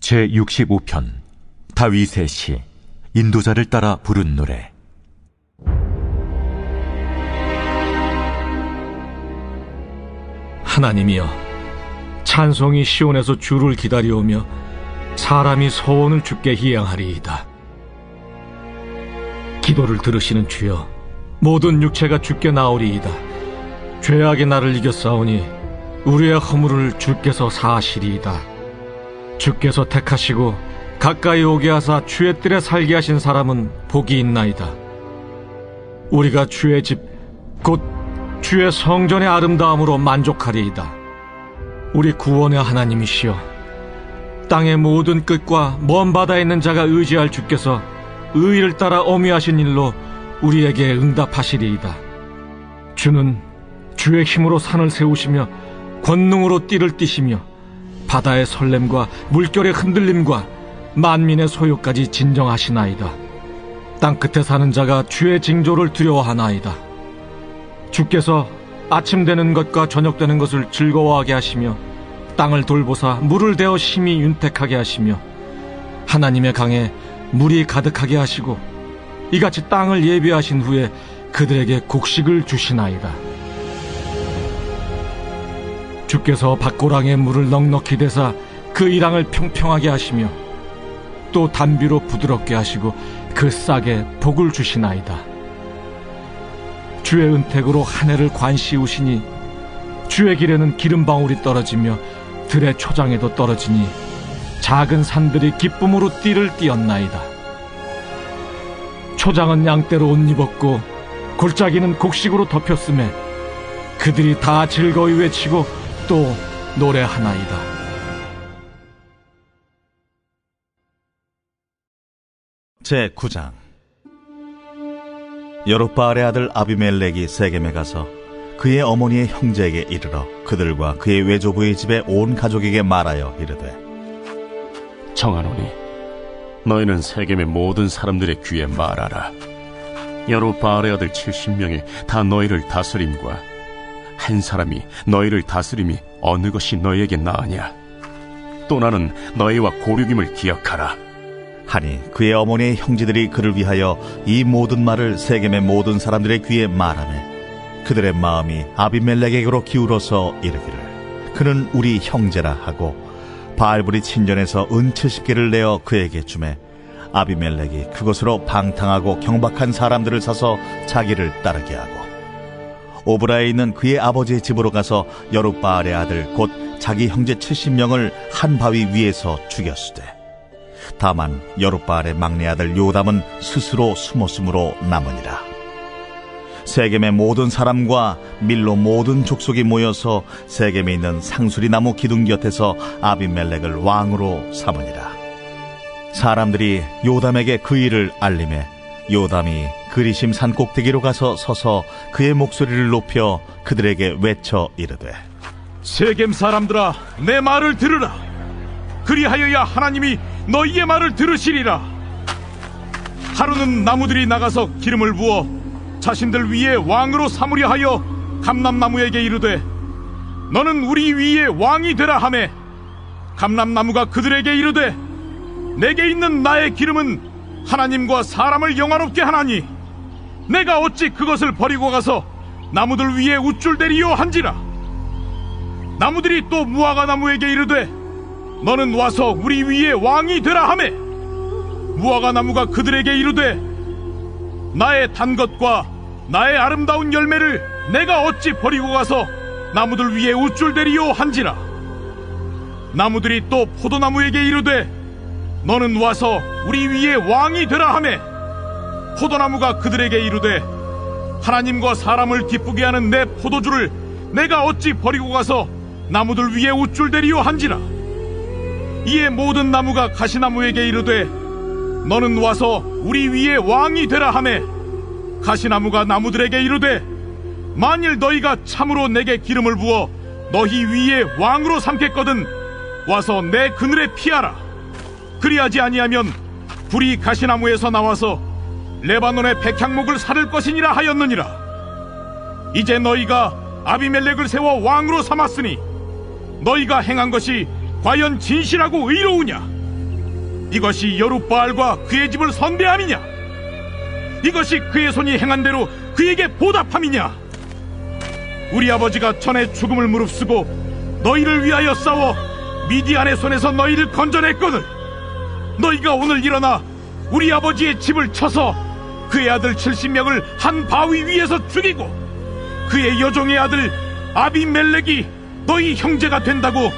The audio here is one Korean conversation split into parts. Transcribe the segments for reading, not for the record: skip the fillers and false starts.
제65편 다윗의 시. 인도자를 따라 부른 노래. 하나님이여, 찬송이 시온에서 주를 기다려오며 사람이 소원을 주께 희양하리이다. 기도를 들으시는 주여, 모든 육체가 주께 나오리이다. 죄악의 나를 이겼사오니 우리의 허물을 주께서 사하시리이다. 주께서 택하시고 가까이 오게 하사 주의 뜰에 살게 하신 사람은 복이 있나이다. 우리가 주의 집 곧 주의 성전의 아름다움으로 만족하리이다. 우리 구원의 하나님이시여, 땅의 모든 끝과 먼 바다에 있는 자가 의지할 주께서 의를 따라 어미하신 일로 우리에게 응답하시리이다. 주는 주의 힘으로 산을 세우시며 권능으로 띠를 띠시며 바다의 설렘과 물결의 흔들림과 만민의 소요까지 진정하시나이다. 땅끝에 사는 자가 주의 징조를 두려워하나이다. 주께서 아침 되는 것과 저녁 되는 것을 즐거워하게 하시며 땅을 돌보사 물을 대어 심히 윤택하게 하시며 하나님의 강에 물이 가득하게 하시고 이같이 땅을 예비하신 후에 그들에게 곡식을 주시나이다. 주께서 밭고랑에 물을 넉넉히 대사 그 이랑을 평평하게 하시며 또 단비로 부드럽게 하시고 그 싹에 복을 주시나이다. 주의 은택으로 한 해를 관시우시니 주의 길에는 기름방울이 떨어지며 들의 초장에도 떨어지니 작은 산들이 기쁨으로 띠를 띠었나이다. 초장은 양떼로 옷 입었고 골짜기는 곡식으로 덮였음에 그들이 다 즐거이 외치고 또 노래하나이다. 제9장. 여룹바알의 아들 아비멜렉이 세겜에 가서 그의 어머니의 형제에게 이르러 그들과 그의 외조부의 집에 온 가족에게 말하여 이르되, 청하노니 너희는 세겜의 모든 사람들의 귀에 말하라. 여룹바알의 아들 70명이 다 너희를 다스림과 한 사람이 너희를 다스림이 어느 것이 너희에게 나으냐? 또 나는 너희와 고륙임을 기억하라. 하니 그의 어머니의 형제들이 그를 위하여 이 모든 말을 세겜의 모든 사람들의 귀에 말하매 그들의 마음이 아비멜렉에게로 기울어서 이르기를, 그는 우리 형제라 하고 바알불이 친전에서 은 70개를 내어 그에게 주매 아비멜렉이 그것으로 방탕하고 경박한 사람들을 사서 자기를 따르게 하고 오브라에 있는 그의 아버지의 집으로 가서 여룹바알의 아들 곧 자기 형제 70명을 한 바위 위에서 죽였으되 다만 여룹바알의 막내 아들 요담은 스스로 숨었으므로 남으니라. 세겜의 모든 사람과 밀로 모든 족속이 모여서 세겜에 있는 상수리 나무 기둥 곁에서 아비멜렉을 왕으로 삼으니라. 사람들이 요담에게 그 일을 알림해 요담이 그리심 산 꼭대기로 가서 서서 그의 목소리를 높여 그들에게 외쳐 이르되, 세겜 사람들아, 내 말을 들으라. 그리하여야 하나님이 너희의 말을 들으시리라. 하루는 나무들이 나가서 기름을 부어 자신들 위에 왕으로 삼으려 하여 감람나무에게 이르되, 너는 우리 위에 왕이 되라 하매 감람나무가 그들에게 이르되, 내게 있는 나의 기름은 하나님과 사람을 영화롭게 하나니 내가 어찌 그것을 버리고 가서 나무들 위에 우쭐대리요 한지라. 나무들이 또 무화과 나무에게 이르되, 너는 와서 우리 위에 왕이 되라 하매 무화과 나무가 그들에게 이르되, 나의 단 것과 나의 아름다운 열매를 내가 어찌 버리고 가서 나무들 위에 우쭐대리요 한지라. 나무들이 또 포도나무에게 이르되, 너는 와서 우리 위에 왕이 되라 하매 포도나무가 그들에게 이르되, 하나님과 사람을 기쁘게 하는 내 포도주를 내가 어찌 버리고 가서 나무들 위에 우쭐대리요 한지라. 이에 모든 나무가 가시나무에게 이르되, 너는 와서 우리 위에 왕이 되라 하매 가시나무가 나무들에게 이르되, 만일 너희가 참으로 내게 기름을 부어 너희 위에 왕으로 삼겠거든 와서 내 그늘에 피하라. 그리하지 아니하면 불이 가시나무에서 나와서 레바논의 백향목을 사를 것이니라 하였느니라. 이제 너희가 아비멜렉을 세워 왕으로 삼았으니 너희가 행한 것이 과연 진실하고 의로우냐? 이것이 여룻바알과 그의 집을 선대함이냐? 이것이 그의 손이 행한 대로 그에게 보답함이냐? 우리 아버지가 전에 죽음을 무릅쓰고 너희를 위하여 싸워 미디안의 손에서 너희를 건져냈거늘 너희가 오늘 일어나 우리 아버지의 집을 쳐서 그의 아들 70명을 한 바위 위에서 죽이고 그의 여종의 아들 아비멜렉이 너희 형제가 된다고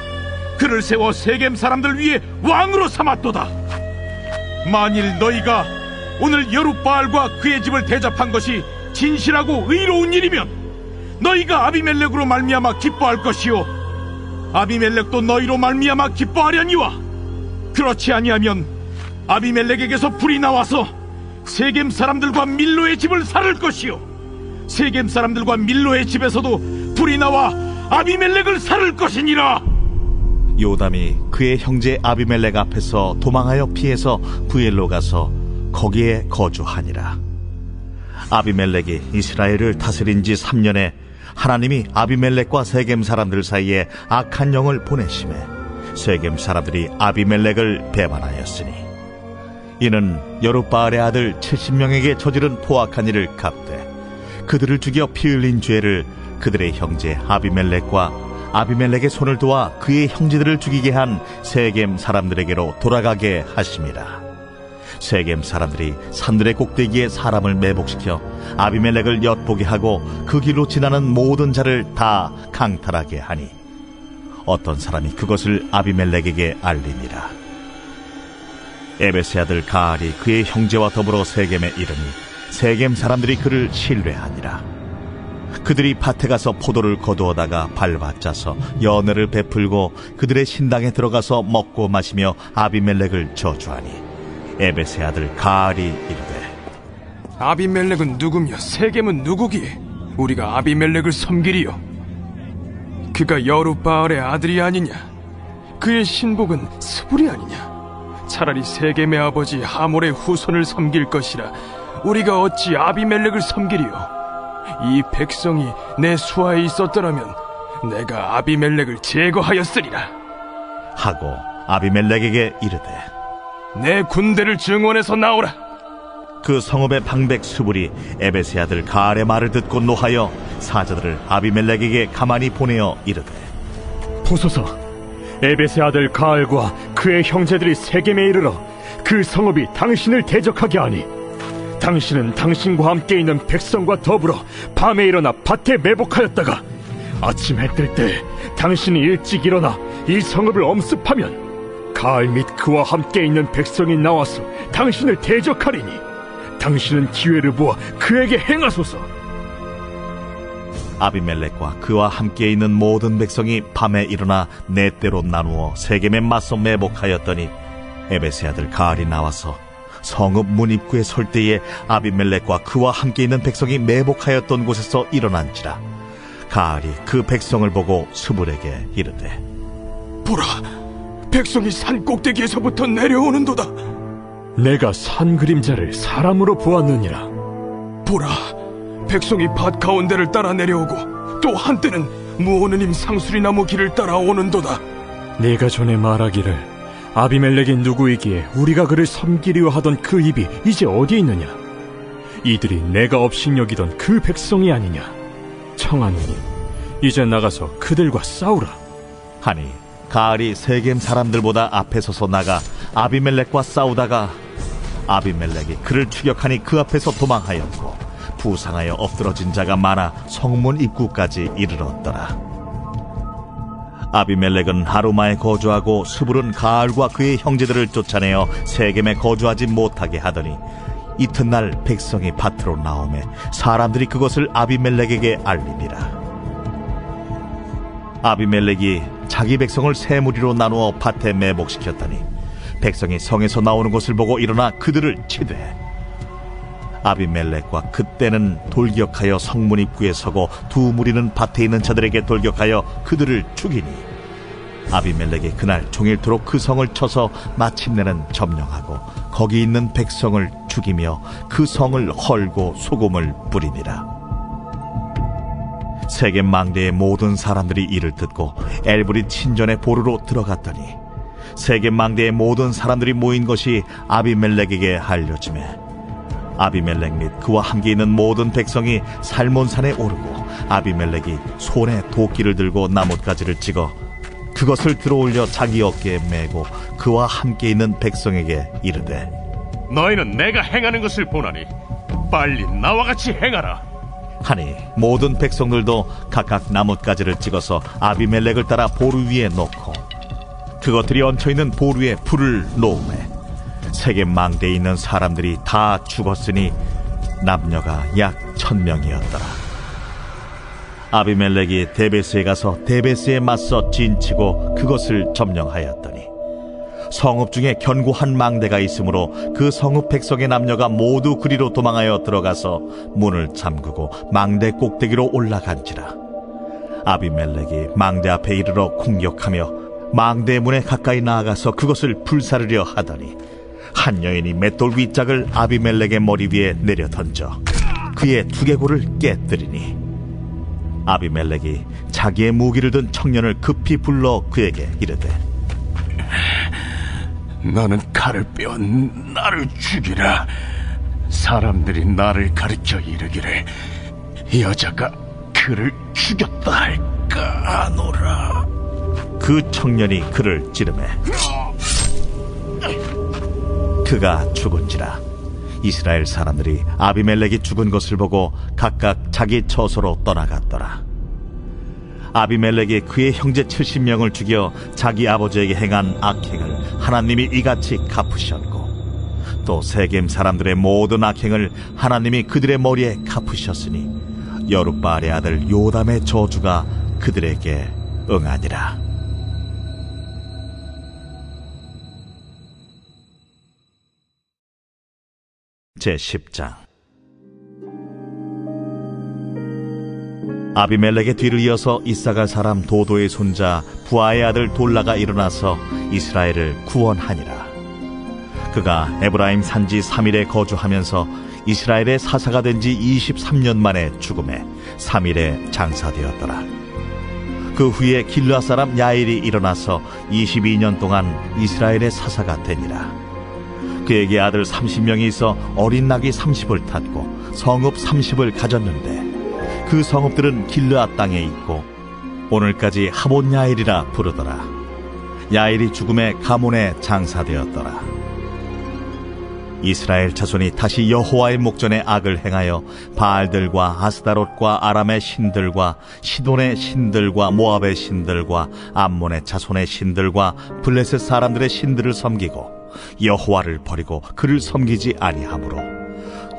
그를 세워 세겜 사람들 위에 왕으로 삼았도다. 만일 너희가 오늘 여룻바알과 그의 집을 대접한 것이 진실하고 의로운 일이면 너희가 아비멜렉으로 말미암아 기뻐할 것이요 아비멜렉도 너희로 말미암아 기뻐하려니와 그렇지 아니하면 아비멜렉에게서 불이 나와서 세겜 사람들과 밀로의 집을 살을 것이요 세겜 사람들과 밀로의 집에서도 불이 나와 아비멜렉을 살을 것이니라. 요담이 그의 형제 아비멜렉 앞에서 도망하여 피해서 부엘로 가서 거기에 거주하니라. 아비멜렉이 이스라엘을 다스린 지 3년에 하나님이 아비멜렉과 세겜 사람들 사이에 악한 영을 보내심에 세겜 사람들이 아비멜렉을 배반하였으니 이는 여룻바알의 아들 70명에게 저지른 포악한 일을 갚되 그들을 죽여 피 흘린 죄를 그들의 형제 아비멜렉과 아비멜렉의 손을 도와 그의 형제들을 죽이게 한 세겜 사람들에게로 돌아가게 하심이라. 세겜 사람들이 산들의 꼭대기에 사람을 매복시켜 아비멜렉을 엿보게 하고 그 길로 지나는 모든 자를 다 강탈하게 하니 어떤 사람이 그것을 아비멜렉에게 알리니라. 에베스의 아들 가알이 그의 형제와 더불어 세겜에 이르니 세겜 사람들이 그를 신뢰하니라. 그들이 밭에 가서 포도를 거두어다가 밟아짜서 연회를 베풀고 그들의 신당에 들어가서 먹고 마시며 아비멜렉을 저주하니 에베스의 아들 가알이 이르되 아비멜렉은 누구며 세겜은 누구기에 우리가 아비멜렉을 섬기리요? 그가 여룻바알의 아들이 아니냐? 그의 신복은 스불이 아니냐? 차라리 세겜의 아버지 하몰의 후손을 섬길 것이라 우리가 어찌 아비멜렉을 섬기리요? 이 백성이 내 수하에 있었더라면 내가 아비멜렉을 제거하였으리라 하고 아비멜렉에게 이르되 내 군대를 증원해서 나오라. 그 성읍의 방백 수불이 에베스의 아들 가알의 말을 듣고 노하여 사자들을 아비멜렉에게 가만히 보내어 이르되 보소서, 에베스의 아들 가알과 그의 형제들이 세겜에 이르러 그 성읍이 당신을 대적하게 하니 당신은 당신과 함께 있는 백성과 더불어 밤에 일어나 밭에 매복하였다가 아침 해 뜰 때 당신이 일찍 일어나 이 성읍을 엄습하면 가알 및 그와 함께 있는 백성이 나와서 당신을 대적하리니 당신은 기회를 보아 그에게 행하소서. 아비멜렉과 그와 함께 있는 모든 백성이 밤에 일어나 네 때로 나누어 세겜에 맞서 매복하였더니 에베스의 아들 가알이 나와서 성읍 문 입구에 설 때에 아비멜렉과 그와 함께 있는 백성이 매복하였던 곳에서 일어난지라. 가알이 그 백성을 보고 수불에게 이르되 보라, 백성이 산 꼭대기에서부터 내려오는도다. 내가 산 그림자를 사람으로 보았느니라. 보라, 백성이 밭 가운데를 따라 내려오고 또 한때는 무오느님 상수리나무 길을 따라 오는도다. 네가 전에 말하기를 아비멜렉이 누구이기에 우리가 그를 섬기려 하던 그 입이 이제 어디 있느냐? 이들이 내가 업신여기던 그 백성이 아니냐? 청하노니 이제 나가서 그들과 싸우라. 하니 가알이 세겜 사람들보다 앞에 서서 나가 아비멜렉과 싸우다가 아비멜렉이 그를 추격하니 그 앞에서 도망하였고 부상하여 엎드러진 자가 많아 성문 입구까지 이르렀더라. 아비멜렉은 하루마에 거주하고 수불은 가알과 그의 형제들을 쫓아내어 세겜에 거주하지 못하게 하더니 이튿날 백성이 밭으로 나오매 사람들이 그것을 아비멜렉에게 알리니라. 아비멜렉이 자기 백성을 세 무리로 나누어 밭에 매복시켰더니 백성이 성에서 나오는 것을 보고 일어나 그들을 치되 아비멜렉과 그때는 돌격하여 성문 입구에 서고 두 무리는 밭에 있는 자들에게 돌격하여 그들을 죽이니 아비멜렉이 그날 종일토록 그 성을 쳐서 마침내는 점령하고 거기 있는 백성을 죽이며 그 성을 헐고 소금을 뿌리니라. 세겜 망대의 모든 사람들이 이를 듣고 엘브릿 신전의 보루로 들어갔더니 세겜 망대의 모든 사람들이 모인 것이 아비멜렉에게 알려지매 아비멜렉 및 그와 함께 있는 모든 백성이 살몬산에 오르고 아비멜렉이 손에 도끼를 들고 나뭇가지를 찍어 그것을 들어올려 자기 어깨에 메고 그와 함께 있는 백성에게 이르되 너희는 내가 행하는 것을 보나니 빨리 나와 같이 행하라 하니 모든 백성들도 각각 나뭇가지를 찍어서 아비멜렉을 따라 보루 위에 놓고 그것들이 얹혀있는 보루에 불을 놓으매 세겜 망대에 있는 사람들이 다 죽었으니 남녀가 약 1000명이었더라. 아비멜렉이 데베스에 가서 데베스에 맞서 진치고 그것을 점령하였더니 성읍 중에 견고한 망대가 있으므로 그 성읍 백성의 남녀가 모두 그리로 도망하여 들어가서 문을 잠그고 망대 꼭대기로 올라간지라. 아비멜렉이 망대 앞에 이르러 공격하며 망대 문에 가까이 나아가서 그것을 불사르려 하더니 한 여인이 맷돌 윗짝을 아비멜렉의 머리 위에 내려 던져 그의 두개골을 깨뜨리니 아비멜렉이 자기의 무기를 든 청년을 급히 불러 그에게 이르되 너는 칼을 빼어 나를 죽이라. 사람들이 나를 가르쳐 이르기를 여자가 그를 죽였다 할까 하노라. 그 청년이 그를 찌르매 그가 죽은지라. 이스라엘 사람들이 아비멜렉이 죽은 것을 보고 각각 자기 처소로 떠나갔더라. 아비멜렉이 그의 형제 70명을 죽여 자기 아버지에게 행한 악행을 하나님이 이같이 갚으셨고 또 세겜 사람들의 모든 악행을 하나님이 그들의 머리에 갚으셨으니 여룻바알의 아들 요담의 저주가 그들에게 응하니라. 제10장. 아비멜렉의 뒤를 이어서 이사갈 사람 도도의 손자 부하의 아들 돌라가 일어나서 이스라엘을 구원하니라. 그가 에브라임 산지 3일에 거주하면서 이스라엘의 사사가 된 지 23년 만에 죽음에 3일에 장사되었더라. 그 후에 길르앗 사람 야일이 일어나서 22년 동안 이스라엘의 사사가 되니라. 그에게 아들 30명이 있어 어린 낙이 30을 탔고 성읍 30을 가졌는데 그 성읍들은 길르앗 땅에 있고 오늘까지 하본 야일이라 부르더라. 야일이 죽음에 가몬에 장사되었더라. 이스라엘 자손이 다시 여호와의 목전에 악을 행하여 바알들과 아스다롯과 아람의 신들과 시돈의 신들과 모압의 신들과 암몬의 자손의 신들과 블레셋 사람들의 신들을 섬기고 여호와를 버리고 그를 섬기지 아니하므로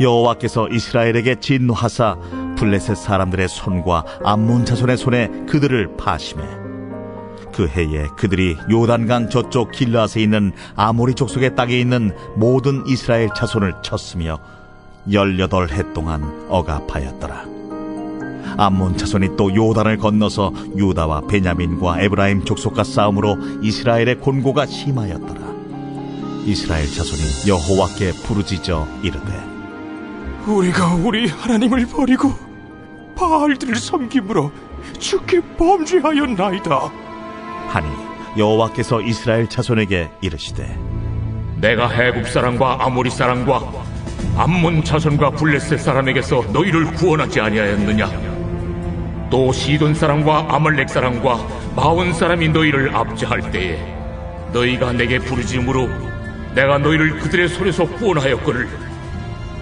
여호와께서 이스라엘에게 진노하사 블레셋 사람들의 손과 암몬 자손의 손에 그들을 파심해 그 해에 그들이 요단강 저쪽 길르앗에 있는 아모리 족속의 땅에 있는 모든 이스라엘 자손을 쳤으며 18해 동안 억압하였더라. 암몬 자손이 또 요단을 건너서 유다와 베냐민과 에브라임 족속과 싸움으로 이스라엘의 곤고가 심하였더라. 이스라엘 자손이 여호와께 부르짖어 이르되 우리가 우리 하나님을 버리고 바알들을 섬김으로 주께 범죄하였나이다 하니 여호와께서 이스라엘 자손에게 이르시되 내가 해굽 사람과 아모리 사람과 암몬 자손과 블레셋 사람에게서 너희를 구원하지 아니하였느냐? 또 시돈 사람과 아말렉 사람과 마온 사람이 너희를 압제할 때에 너희가 내게 부르짖음으로 내가 너희를 그들의 손에서 구원하였거늘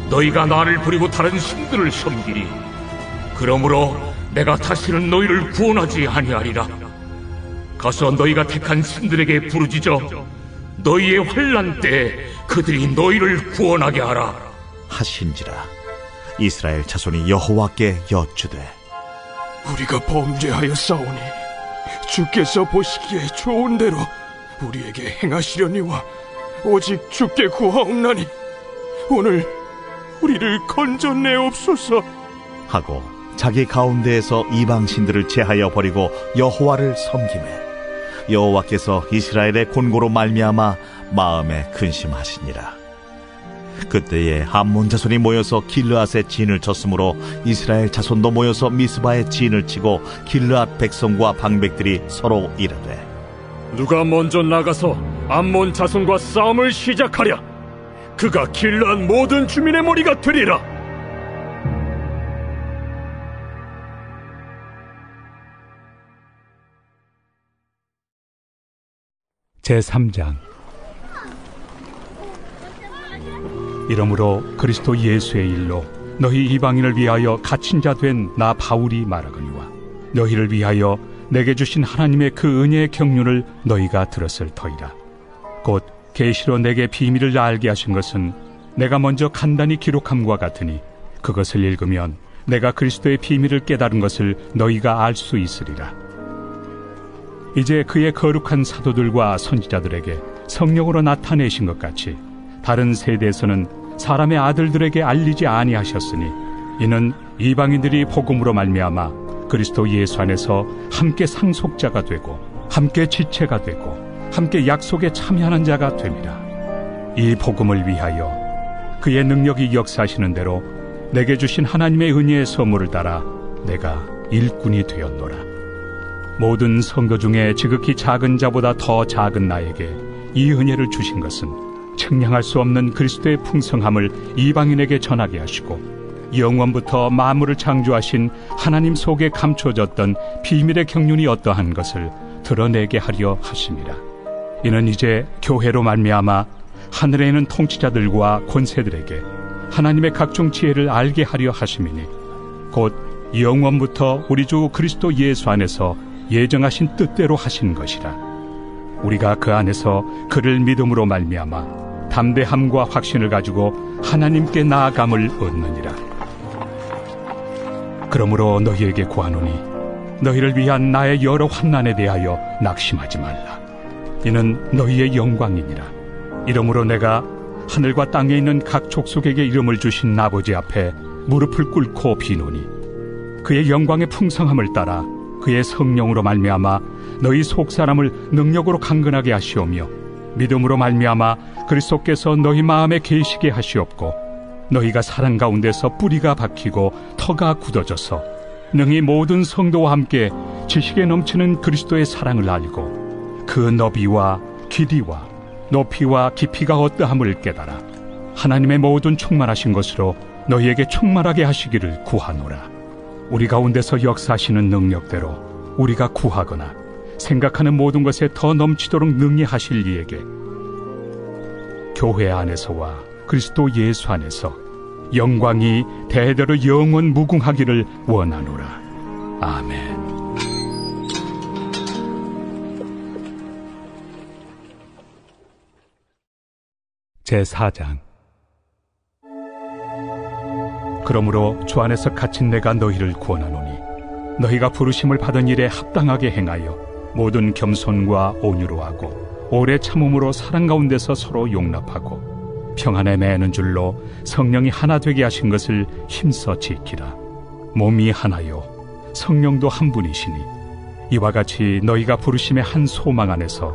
너희가 나를 버리고 다른 신들을 섬기리. 그러므로 내가 다시는 너희를 구원하지 아니하리라. 가서 너희가 택한 신들에게 부르짖어 너희의 환난 때에 그들이 너희를 구원하게 하라 하신지라. 이스라엘 자손이 여호와께 여쭈되 우리가 범죄하였사오니 주께서 보시기에 좋은 대로 우리에게 행하시려니와 오직 주께 구하옵나니 오늘 우리를 건져내옵소서 하고 자기 가운데에서 이방 신들을 제하여 버리고 여호와를 섬기매 여호와께서 이스라엘의 곤고로 말미암아 마음에 근심하시니라. 그때에 암몬 자손이 모여서 길르앗에 진을 쳤으므로 이스라엘 자손도 모여서 미스바에 진을 치고 길르앗 백성과 방백들이 서로 이르되 누가 먼저 나가서 암몬 자손과 싸움을 시작하랴. 그가 길르한 모든 주민의 머리가 되리라. 제3장. 이러므로 그리스도 예수의 일로 너희 이방인을 위하여 갇힌 자 된 나 바울이 말하거니와 너희를 위하여 내게 주신 하나님의 그 은혜의 경륜을 너희가 들었을 터이라. 곧 계시로 내게 비밀을 알게 하신 것은 내가 먼저 간단히 기록함과 같으니 그것을 읽으면 내가 그리스도의 비밀을 깨달은 것을 너희가 알 수 있으리라. 이제 그의 거룩한 사도들과 선지자들에게 성령으로 나타내신 것 같이 다른 세대에서는 사람의 아들들에게 알리지 아니하셨으니 이는 이방인들이 복음으로 말미암아 그리스도 예수 안에서 함께 상속자가 되고 함께 지체가 되고 함께 약속에 참여하는 자가 됨이라. 이 복음을 위하여 그의 능력이 역사하시는 대로 내게 주신 하나님의 은혜의 선물을 따라 내가 일꾼이 되었노라. 모든 성도 중에 지극히 작은 자보다 더 작은 나에게 이 은혜를 주신 것은 측량할 수 없는 그리스도의 풍성함을 이방인에게 전하게 하시고 영원부터 만물을 창조하신 하나님 속에 감춰졌던 비밀의 경륜이 어떠한 것을 드러내게 하려 하심이라. 이는 이제 교회로 말미암아 하늘에 있는 통치자들과 권세들에게 하나님의 각종 지혜를 알게 하려 하심이니 곧 영원부터 우리 주 그리스도 예수 안에서 예정하신 뜻대로 하신 것이라. 우리가 그 안에서 그를 믿음으로 말미암아 담대함과 확신을 가지고 하나님께 나아감을 얻느니라. 그러므로 너희에게 구하노니 너희를 위한 나의 여러 환난에 대하여 낙심하지 말라. 이는 너희의 영광이니라. 이러므로 내가 하늘과 땅에 있는 각 족속에게 이름을 주신 아버지 앞에 무릎을 꿇고 비노니 그의 영광의 풍성함을 따라 그의 성령으로 말미암아 너희 속사람을 능력으로 강건하게 하시오며 믿음으로 말미암아 그리스도께서 너희 마음에 계시게 하시옵고 너희가 사랑 가운데서 뿌리가 박히고 터가 굳어져서 능히 모든 성도와 함께 지식에 넘치는 그리스도의 사랑을 알고 그 너비와 길이와 높이와 깊이가 어떠함을 깨달아 하나님의 모든 충만하신 것으로 너희에게 충만하게 하시기를 구하노라. 우리 가운데서 역사하시는 능력대로 우리가 구하거나 생각하는 모든 것에 더 넘치도록 능히 하실 이에게 교회 안에서와 그리스도 예수 안에서 영광이 대대로 영원 무궁하기를 원하노라. 아멘. 제4장. 그러므로 주 안에서 갇힌 내가 너희를 구원하노니 너희가 부르심을 받은 일에 합당하게 행하여 모든 겸손과 온유로 하고 오래 참음으로 사랑 가운데서 서로 용납하고 평안에 매는 줄로 성령이 하나 되게 하신 것을 힘써 지키라. 몸이 하나요 성령도 한 분이시니 이와 같이 너희가 부르심의 한 소망 안에서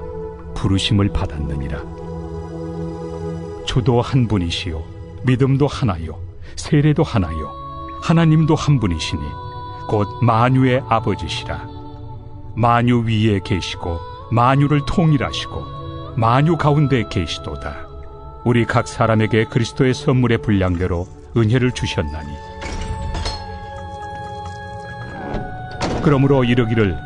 부르심을 받았느니라. 주도 한 분이시요 믿음도 하나요 세례도 하나요 하나님도 한 분이시니 곧 만유의 아버지시라. 만유 위에 계시고 만유를 통일하시고 만유 가운데 계시도다. 우리 각 사람에게 그리스도의 선물의 분량대로 은혜를 주셨나니 그러므로 이르기를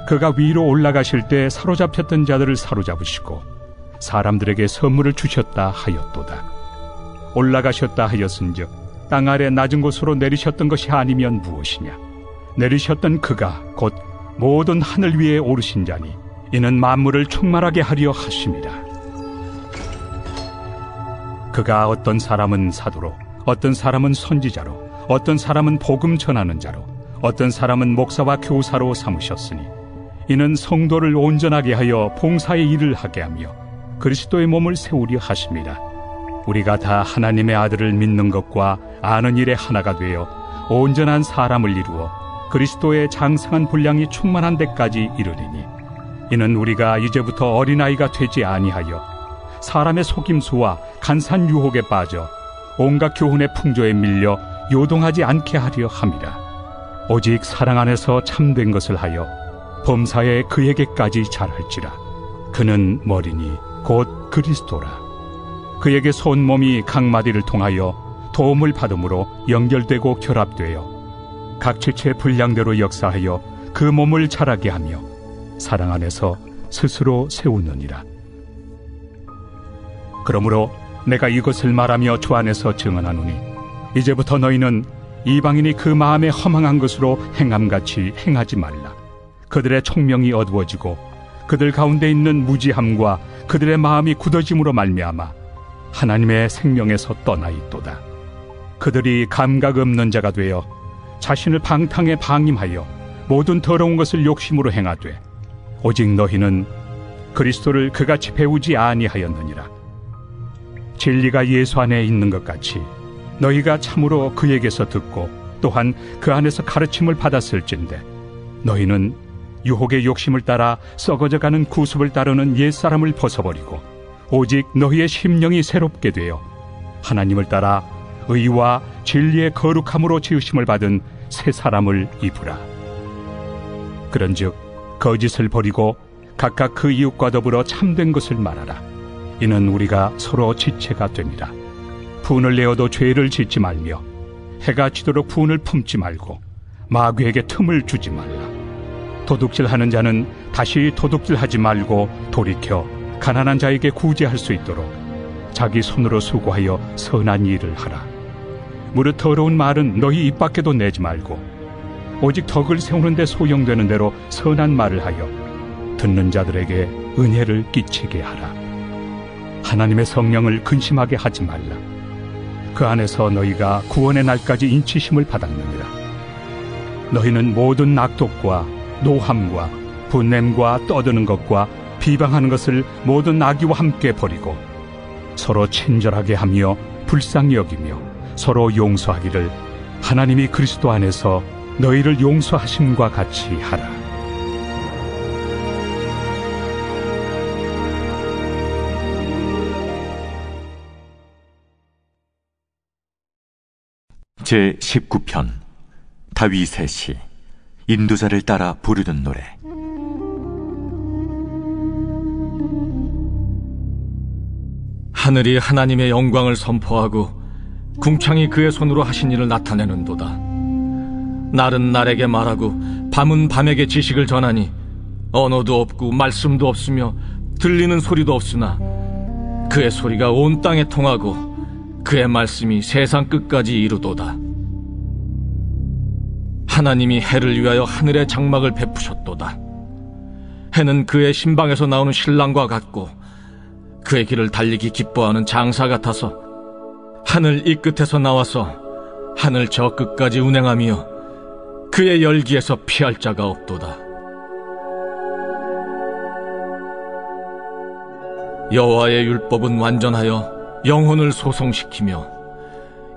그가 위로 올라가실 때 사로잡혔던 자들을 사로잡으시고 사람들에게 선물을 주셨다 하였도다. 올라가셨다 하였은즉 땅 아래 낮은 곳으로 내리셨던 것이 아니면 무엇이냐. 내리셨던 그가 곧 모든 하늘 위에 오르신 자니 이는 만물을 충만하게 하려 하심이라. 그가 어떤 사람은 사도로 어떤 사람은 선지자로 어떤 사람은 복음 전하는 자로 어떤 사람은 목사와 교사로 삼으셨으니 이는 성도를 온전하게 하여 봉사의 일을 하게 하며 그리스도의 몸을 세우려 하심이라. 우리가 다 하나님의 아들을 믿는 것과 아는 일에 하나가 되어 온전한 사람을 이루어 그리스도의 장성한 분량이 충만한 데까지 이르리니 이는 우리가 이제부터 어린아이가 되지 아니하여 사람의 속임수와 간산 유혹에 빠져 온갖 교훈의 풍조에 밀려 요동하지 않게 하려 함이라. 오직 사랑 안에서 참된 것을 하여 범사에 그에게까지 잘할지라. 그는 머리니 곧 그리스도라. 그에게 손몸이 각 마디를 통하여 도움을 받음으로 연결되고 결합되어 각 지체의 분량대로 역사하여 그 몸을 자라게 하며 사랑 안에서 스스로 세우느니라. 그러므로 내가 이것을 말하며 주 안에서 증언하노니 이제부터 너희는 이방인이 그 마음에 허망한 것으로 행함같이 행하지 말라. 그들의 총명이 어두워지고 그들 가운데 있는 무지함과 그들의 마음이 굳어짐으로 말미암아 하나님의 생명에서 떠나 있도다. 그들이 감각 없는 자가 되어 자신을 방탕에 방임하여 모든 더러운 것을 욕심으로 행하되 오직 너희는 그리스도를 그같이 배우지 아니하였느니라. 진리가 예수 안에 있는 것 같이 너희가 참으로 그에게서 듣고 또한 그 안에서 가르침을 받았을진데 너희는 유혹의 욕심을 따라 썩어져가는 구습을 따르는 옛사람을 벗어버리고 오직 너희의 심령이 새롭게 되어 하나님을 따라 의와 진리의 거룩함으로 지으심을 받은 새 사람을 입으라. 그런즉 거짓을 버리고 각각 그 이웃과 더불어 참된 것을 말하라. 이는 우리가 서로 지체가 됨이라. 분을 내어도 죄를 짓지 말며 해가 지도록 분을 품지 말고 마귀에게 틈을 주지 말라. 도둑질하는 자는 다시 도둑질하지 말고 돌이켜 가난한 자에게 구제할 수 있도록 자기 손으로 수고하여 선한 일을 하라. 무릇 더러운 말은 너희 입 밖에도 내지 말고 오직 덕을 세우는 데 소용되는 대로 선한 말을 하여 듣는 자들에게 은혜를 끼치게 하라. 하나님의 성령을 근심하게 하지 말라. 그 안에서 너희가 구원의 날까지 인치심을 받았느니라. 너희는 모든 악독과 노함과 분냄과 떠드는 것과 비방하는 것을 모든 악의와 함께 버리고 서로 친절하게 하며 불쌍히 여기며 서로 용서하기를 하나님이 그리스도 안에서 너희를 용서하심과 같이 하라. 제 19편 다윗의 시 인도자를 따라 부르는 노래. 하늘이 하나님의 영광을 선포하고 궁창이 그의 손으로 하신 일을 나타내는도다. 날은 날에게 말하고 밤은 밤에게 지식을 전하니 언어도 없고 말씀도 없으며 들리는 소리도 없으나 그의 소리가 온 땅에 통하고 그의 말씀이 세상 끝까지 이루도다. 하나님이 해를 위하여 하늘의 장막을 베푸셨도다. 해는 그의 신방에서 나오는 신랑과 같고 그의 길을 달리기 기뻐하는 장사 같아서 하늘 이 끝에서 나와서 하늘 저 끝까지 운행하며 그의 열기에서 피할 자가 없도다. 여호와의 율법은 완전하여 영혼을 소성시키며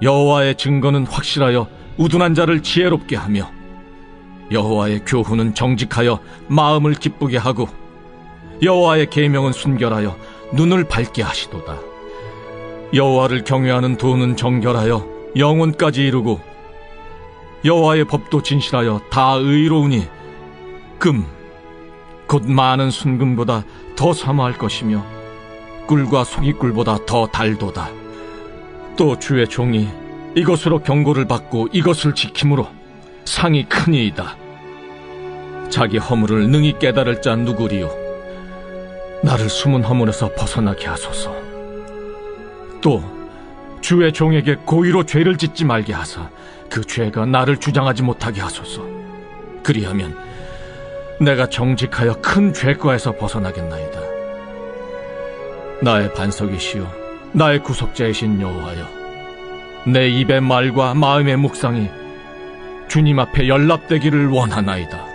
여호와의 증거는 확실하여 우둔한 자를 지혜롭게 하며 여호와의 교훈은 정직하여 마음을 기쁘게 하고 여호와의 계명은 순결하여 눈을 밝게 하시도다. 여호와를 경외하는 도는 정결하여 영혼까지 이루고 여호와의 법도 진실하여 다 의로우니 금 곧 많은 순금보다 더 사모할 것이며 꿀과 소기꿀보다 더 달도다. 또 주의 종이 이것으로 경고를 받고 이것을 지킴으로 상이 크니이다. 자기 허물을 능히 깨달을 자 누구리요? 나를 숨은 허물에서 벗어나게 하소서. 또 주의 종에게 고의로 죄를 짓지 말게 하사 그 죄가 나를 주장하지 못하게 하소서. 그리하면 내가 정직하여 큰 죄과에서 벗어나겠나이다. 나의 반석이시요 나의 구속자이신 여호와여, 내 입의 말과 마음의 묵상이 주님 앞에 연락되기를 원하나이다.